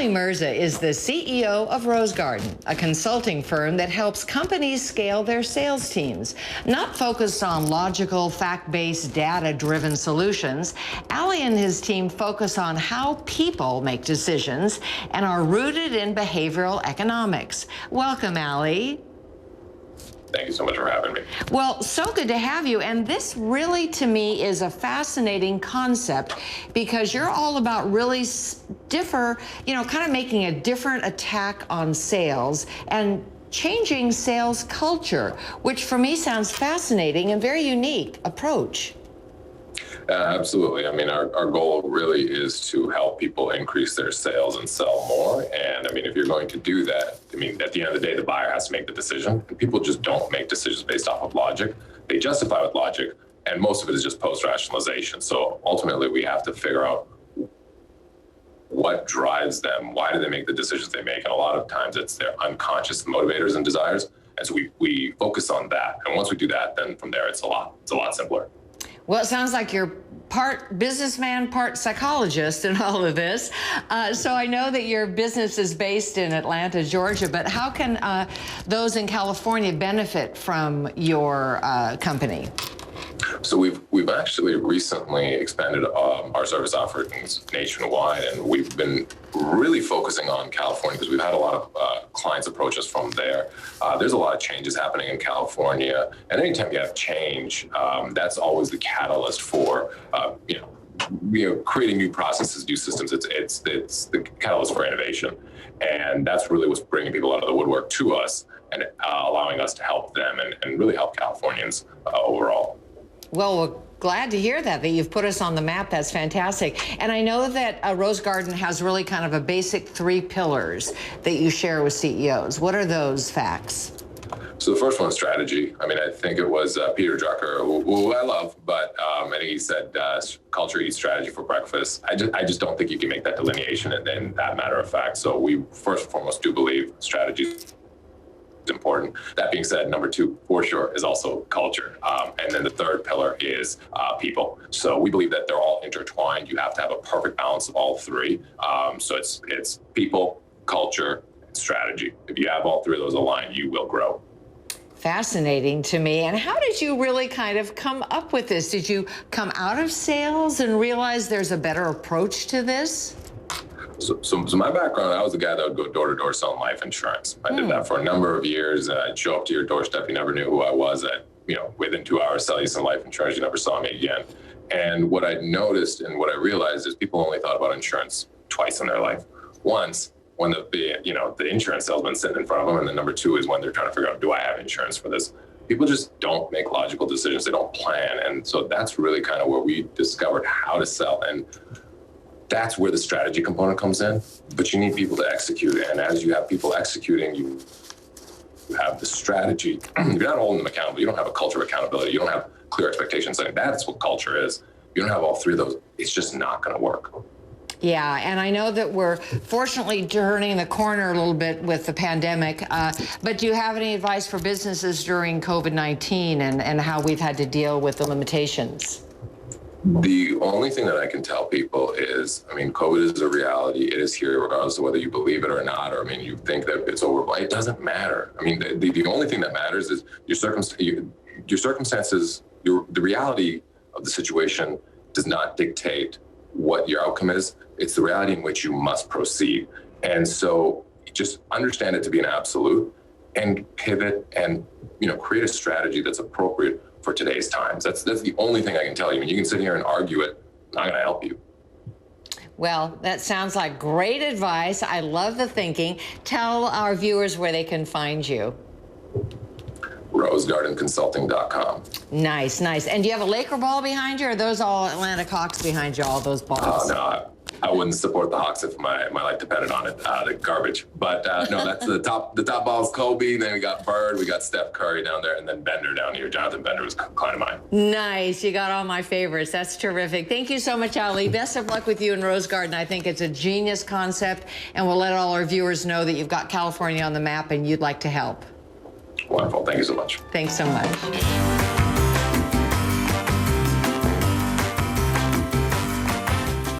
Mirza is the CEO of Rose Garden, a consulting firm that helps companies scale their sales teams. Not focused on logical, fact-based, data-driven solutions, Ali and his team focus on how people make decisions and are rooted in behavioral economics. Welcome, Ali. Thank you so much for having me. Well, so good to have you. And this really, to me, is a fascinating concept because you're all about really kind of making a different attack on sales and changing sales culture, which for me sounds fascinating and very unique approach. Absolutely. I mean, our goal really is to help people increase their sales and sell more. And I mean, if you're going to do that, I mean, at the end of the day, the buyer has to make the decision. And people just don't make decisions based off of logic. They justify with logic, and most of it is just post-rationalization. So ultimately, we have to figure out what drives them. Why do they make the decisions they make? And a lot of times it's their unconscious motivators and desires. And so we focus on that. And once we do that, then from there, it's a lot simpler. Well, it sounds like you're part businessman, part psychologist in all of this. So I know that your business is based in Atlanta, Georgia, but how can those in California benefit from your company? So we've actually recently expanded our service offerings nationwide, and we've been really focusing on California because we've had a lot of clients approach us from there. There's a lot of changes happening in California, and anytime you have change, that's always the catalyst for creating new processes, new systems. It's the catalyst for innovation, and that's really what's bringing people out of the woodwork to us and allowing us to help them and really help Californians overall. Well, we're glad to hear that you've put us on the map. That's fantastic. And I know that Rose Garden has really kind of a basic 3 pillars that you share with CEOs. What are those facts? So the first one is strategy. I mean, I think it was Peter Drucker, who I love, but I think he said culture eats strategy for breakfast. I just don't think you can make that delineation in that matter of fact. So we first and foremost do believe strategy important. That being said, number 2 for sure is also culture, and then the third pillar is people. So we believe that they're all intertwined. You have to have a perfect balance of all 3. So it's people, culture, and strategy. If you have all 3 of those aligned, you will grow. Fascinating to me. And how did you really kind of come up with this? Did you come out of sales and realize there's a better approach to this? So my background, I was the guy that would go door to door selling life insurance. I did that for a number of years. I'd show up to your doorstep. You never knew who I was. Within 2 hours, sell you some life insurance. You never saw me again. And what I noticed and what I realized is people only thought about insurance twice in their life. Once, when the insurance salesman's sitting in front of them, and then number 2 is when they're trying to figure out, do I have insurance for this? People just don't make logical decisions. They don't plan. And so that's really kind of where we discovered how to sell. And that's where the strategy component comes in, but you need people to execute. And as you have people executing, you have the strategy. You're not holding them accountable. You don't have a culture of accountability. You don't have clear expectations. I mean, that's what culture is. You don't have all 3 of those. It's just not going to work. Yeah, and I know that we're fortunately turning the corner a little bit with the pandemic, but do you have any advice for businesses during COVID-19 and how we've had to deal with the limitations? The only thing that I can tell people is, I mean, COVID is a reality. It is here regardless of whether you believe it or not, or I mean, you think that it's over. It doesn't matter. I mean, the only thing that matters is your circumstances, the reality of the situation does not dictate what your outcome is. It's the reality in which you must proceed. And so just understand it to be an absolute and pivot and, create a strategy that's appropriate for today's times. That's the only thing I can tell you. I mean, you can sit here and argue it. I'm not going to help you. Well, that sounds like great advice. I love the thinking. Tell our viewers where they can find you. rosegardenconsulting.com. Nice. And do you have a Laker ball behind you, or are those all Atlanta Hawks behind you, all those balls? No, I wouldn't support the Hawks if my life depended on it. The garbage. But no, that's the top ball is Kobe. Then we got Bird, we got Steph Curry down there, and then Bender down here. Jonathan Bender was a client of mine. Nice. You got all my favorites. That's terrific. Thank you so much, Ali. Best of luck with you in Rose Garden. I think it's a genius concept, and we'll let all our viewers know that you've got California on the map and you'd like to help. Wonderful. Thank you so much. Thanks so much.